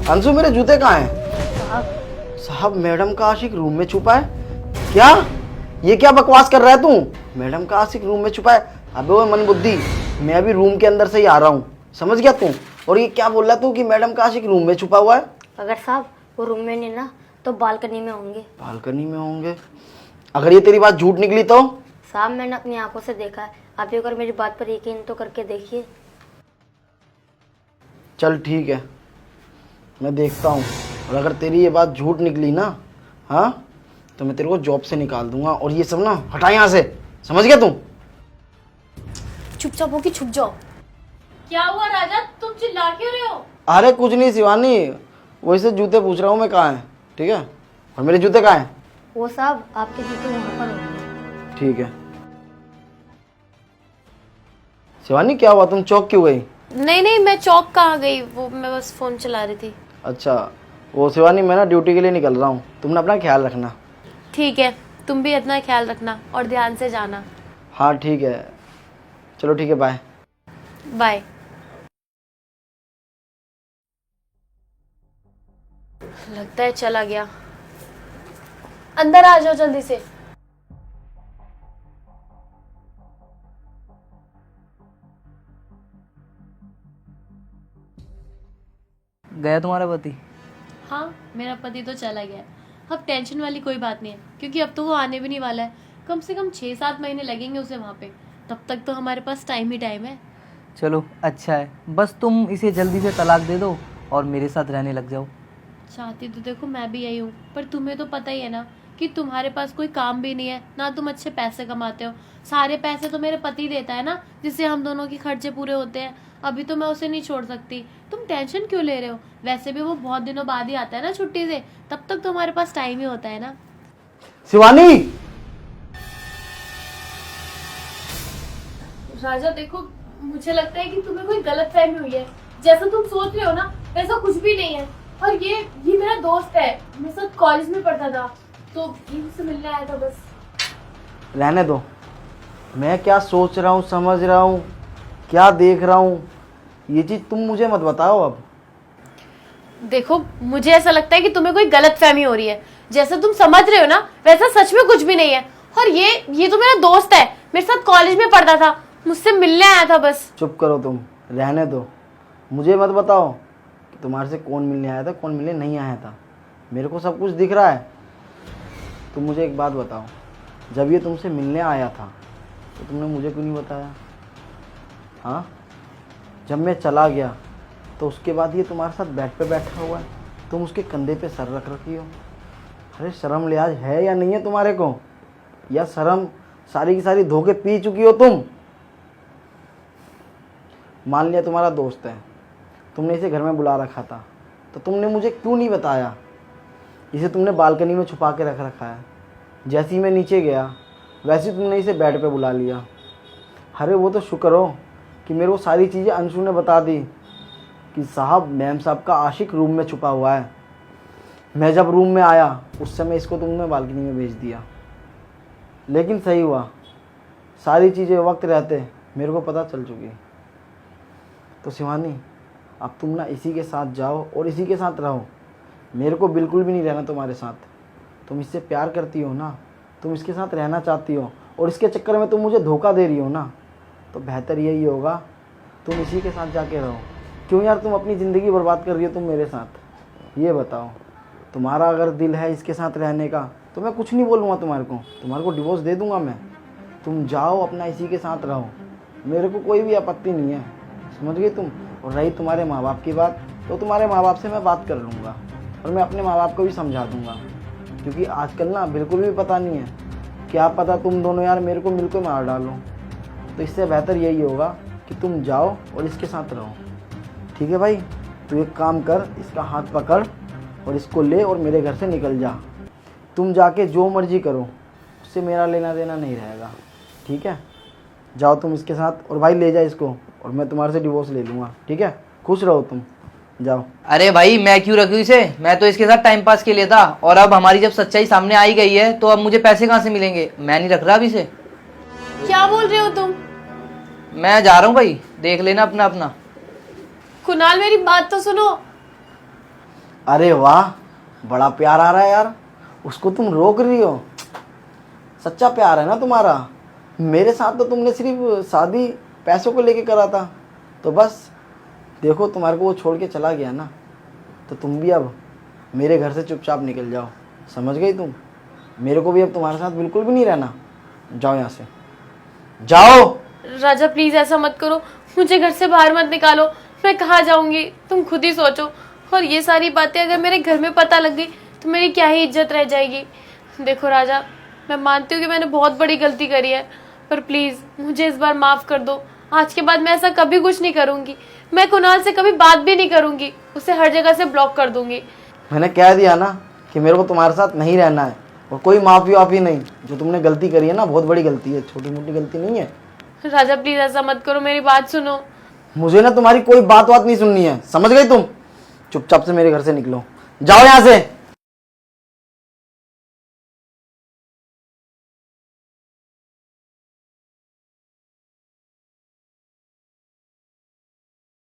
अंशु मेरे जूते कहाँ हैं? साहब मैडम का आशिक रूम में छुपा है। क्या ये क्या बकवास कर रहा है तू? मैडम का आशिक रूम में छुपा है? अबे वो मन बुद्धि, मैं अभी रूम के अंदर से ही आ रहा हूँ, समझ गया तू? और ये क्या बोल रहा तू कि मैडम का आशिक रूम में छुपा हुआ है? अगर साहब वो रूम में नहीं ना तो बालकनी में होंगे। बालकनी में होंगे? अगर ये तेरी बात झूठ निकली तो? साहब मैंने अपनी आंखों से देखा है, आप भी अगर मेरी बात पर यकीन तो करके देखिए। चल ठीक है, मैं देखता हूँ। और अगर तेरी ये बात झूठ निकली ना, हाँ, तो मैं तेरे को जॉब से निकाल दूंगा। और ये सब ना हटा यहाँ से, समझ गया तू? चुपचाप होके छुप जाओ। क्या हुआ राजा, तुम चिल्ला क्यों रहे हो? अरे कुछ नहीं शिवानी, वैसे जूते पूछ रहा हूँ मैं कहाँ है, ठीक है? और मेरे जूते कहाँ हैं? वो साहब आपके जूते वहाँ पर होंगे। ठीक है। शिवानी क्या हुआ, तुम चौक क्यों गई? नहीं नहीं, मैं चौक कहाँ गई, वो मैं बस फोन चला रही थी। अच्छा, वो शिवानी मैं ना ड्यूटी के लिए निकल रहा हूँ, तुम ना अपना ख्याल रखना। ठीक है, तुम भी अपना ख्याल रखना और ध्यान से जाना। हाँ ठीक है, चलो ठीक है, बाय। बाय। लगता है चला गया। अंदर आ जाओ जल्दी से। गया तुम्हारा पति? हाँ, मेरा पति तो चला गया है। अब टेंशन वाली कोई बात नहीं है, क्योंकि अब तो वो आने भी नहीं वाला है। कम से कम 6-7 महीने लगेंगे उसे वहाँ पे। तब तक तो हमारे पास टाइम ही टाइम है। चलो अच्छा है, बस तुम इसे जल्दी से तलाक दे दो और मेरे साथ रहने लग जाओ। चाहती तो देखो मैं भी यही हूँ, पर तुम्हें तो पता ही है ना कि तुम्हारे पास कोई काम भी नहीं है, ना तुम अच्छे पैसे कमाते हो। सारे पैसे तो मेरे पति देता है ना, जिससे हम दोनों के खर्चे पूरे होते हैं। अभी तो मैं उसे नहीं छोड़ सकती। तुम टेंशन क्यों ले रहे हो? वैसे भी वो बहुत दिनों बाद ही आता है ना छुट्टी से, तब तक तो हमारे पास टाइम ही होता है ना। शिवानी! राजा देखो, मुझे लगता है कि तुम्हें कोई गलतफहमी हुई है। जैसा तुम सोच रहे हो ना, वैसा कुछ भी नहीं है। और ये मेरा दोस्त है, मेरे साथ कॉलेज में पढ़ता था, तो इनसे मिलने आया था बस। रहने दो, मैं क्या सोच रहा हूँ, समझ रहा हूँ, क्या देख रहा हूँ, ये चीज़ तुम मुझे मत बताओ अब। देखो, मुझे ऐसा लगता है कि तुम्हें कोई गलतफहमी हो रही है। जैसा तुम समझ रहे हो ना, वैसा सच में कुछ भी नहीं है। और ये तो मेरा दोस्त है, मेरे साथ कॉलेज में पढ़ता था, मुझसे मिलने आया था बस। चुप करो तुम, रहने दो। मुझे मत बताओ कि तुम्हारे से कौन मिलने आया था, कौन मिलने नहीं आया था। मेरे को सब कुछ दिख रहा है। तुम मुझे एक बात बताओ, जब ये तुमसे मिलने आया था तो तुमने मुझे क्यों नहीं बताया? हाँ, जब मैं चला गया तो उसके बाद ये तुम्हारे साथ बेड पे बैठा हुआ है, तुम उसके कंधे पे सर रख रखी हो। अरे शर्म लिहाज है या नहीं है तुम्हारे को? या शर्म सारी की सारी धोखे पी चुकी हो तुम? मान लिया तुम्हारा दोस्त है, तुमने इसे घर में बुला रखा था, तो तुमने मुझे क्यों नहीं बताया? इसे तुमने बालकनी में छुपा के रख रखा है। जैसे ही मैं नीचे गया वैसे ही तुमने इसे बेड पे बुला लिया। अरे वो तो शुक्र हो कि मेरे को सारी चीज़ें अंशु ने बता दी कि साहब मैम साहब का आशिक रूम में छुपा हुआ है। मैं जब रूम में आया उस समय इसको तुमने बालकनी में भेज दिया। लेकिन सही हुआ, सारी चीज़ें वक्त रहते मेरे को पता चल चुकी। तो शिवानी, अब तुम ना इसी के साथ जाओ और इसी के साथ रहो। मेरे को बिल्कुल भी नहीं रहना तुम्हारे साथ। तुम इससे प्यार करती हो ना, तुम इसके साथ रहना चाहती हो, और इसके चक्कर में तुम मुझे धोखा दे रही हो ना, तो बेहतर यही होगा तुम इसी के साथ जाके रहो। क्यों यार तुम अपनी ज़िंदगी बर्बाद कर रही हो तुम मेरे साथ? ये बताओ, तुम्हारा अगर दिल है इसके साथ रहने का तो मैं कुछ नहीं बोलूँगा तुम्हारे को डिवोर्स दे दूँगा मैं। तुम जाओ अपना इसी के साथ रहो, मेरे को कोई भी आपत्ति नहीं है, समझ गई तुम? और रही तुम्हारे माँ बाप की बात, तो तुम्हारे माँ बाप से मैं बात कर लूँगा और मैं अपने माँ बाप को भी समझा दूँगा। क्योंकि आजकल ना बिल्कुल भी पता नहीं है, क्या पता तुम दोनों यार मेरे को मिलकर मार डालो। तो इससे बेहतर यही होगा कि तुम जाओ और इसके साथ रहो। ठीक है भाई, तू एक काम कर, इसका हाथ पकड़ और इसको ले और मेरे घर से निकल जा। तुम जाके जो मर्जी करो, उससे मेरा लेना देना नहीं रहेगा, ठीक है? जाओ तुम इसके साथ, और भाई ले जा इसको, और मैं तुम्हारे से डिवोर्स ले लूँगा, ठीक है? खुश रहो तुम, जाओ। अरे भाई मैं क्यों रखूँ इसे, मैं तो इसके साथ टाइम पास के लिए था, और अब हमारी जब सच्चाई सामने आई गई है तो अब मुझे पैसे कहाँ से मिलेंगे? मैं नहीं रख रहा अब इसे। क्या बोल रहे हो तुम? मैं जा रहा हूँ भाई, देख लेना अपना अपना। कुणाल मेरी बात तो सुनो। अरे वाह, बड़ा प्यार आ रहा है यार। उसको तुम रोक रही हो, सच्चा प्यार है ना तुम्हारा। मेरे साथ तो तुमने सिर्फ शादी पैसों को लेके करा था, तो बस देखो तुम्हारे को वो छोड़ के चला गया ना, तो तुम भी अब मेरे घर से चुपचाप निकल जाओ, समझ गई तुम। मेरे को भी अब तुम्हारे साथ बिल्कुल भी नहीं रहना, जाओ यहाँ से, जाओ। राजा प्लीज ऐसा मत करो, मुझे घर से बाहर मत निकालो। मैं कहाँ जाऊंगी तुम खुद ही सोचो। और ये सारी बातें अगर मेरे घर में पता लग गई तो मेरी क्या ही इज्जत रह जाएगी। देखो राजा, मैं मानती हूँ कि मैंने बहुत बड़ी गलती करी है, पर प्लीज मुझे इस बार माफ कर दो। आज के बाद मैं ऐसा कभी कुछ नहीं करूंगी। मैं कुणाल से कभी बात भी नहीं करूंगी, उसे हर जगह से ब्लॉक कर दूंगी। मैंने कह दिया ना कि मेरे को तुम्हारे साथ नहीं रहना है, और कोई माफ़ी वाफ़ी नहीं। जो तुमने गलती करी है ना, बहुत बड़ी गलती है, छोटी मोटी गलती नहीं है। राजा प्लीज ऐसा मत करो, मेरी बात सुनो। मुझे ना तुम्हारी कोई बात नहीं सुननी है, समझ गई तुम। चुपचाप से मेरे घर से निकलो, जाओ यहाँ से।